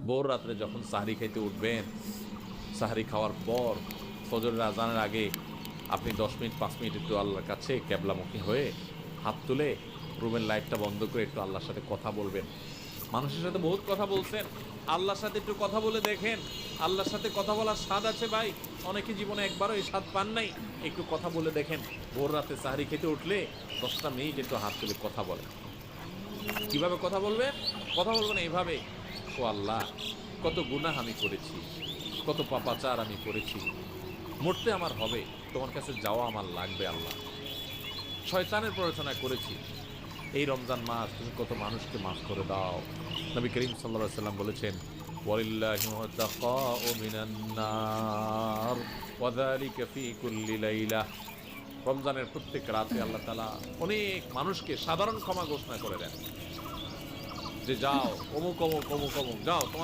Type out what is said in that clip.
ভোর রাত্রে যখন সাহরি খাইতে উঠবেন, সাহরি খাওয়ার পর ফজরের আজানের আগে আপনি 10 মিনিট 5 মিনিট একটু আল্লাহর কাছে ক্যাবলামুখী হয়ে হাত তুলে রুমের লাইটটা বন্ধ করে একটু আল্লাহর সাথে কথা বলবেন। মানুষের সাথে বহুত কথা বলছেন, আল্লাহর সাথে একটু কথা বলে দেখেন। আল্লাহর সাথে কথা বলার স্বাদ আছে ভাই, অনেকে জীবনে একবারও এই স্বাদ পান নাই। একটু কথা বলে দেখেন। ভোর রাতে সাহরি খেতে উঠলে 10টা মিনিট একটু হাত তুলে কথা বলেন। কিভাবে কথা বলবেন? কথা বলবেন এইভাবে: ও আল্লাহ, কত গুনাহ আমি করেছি, কত পাপাচার আমি করেছি, মরতে আমার হবে, তোমার কাছে যাওয়া আমার লাগবে আল্লাহ। শয়তানের প্ররোচনা করেছি, এই রমজান মাস তুমি কত মানুষকে মাফ করে দাও। নবী করিম সাল্লাল্লাহু আলাইহি সাল্লাম বলেছেন, ওয়ালিল্লাহি মুতাকাউ মিনান নার ওয়া যালিকা ফি কুল্লি লাইলা। রমজানের প্রত্যেক রাতে আল্লাহ তাআলা অনেক মানুষকে সাধারণ ক্ষমা ঘোষণা করে দেন, যে যাও অমুক অমুক অমুক অমুক, যাও তোমাদের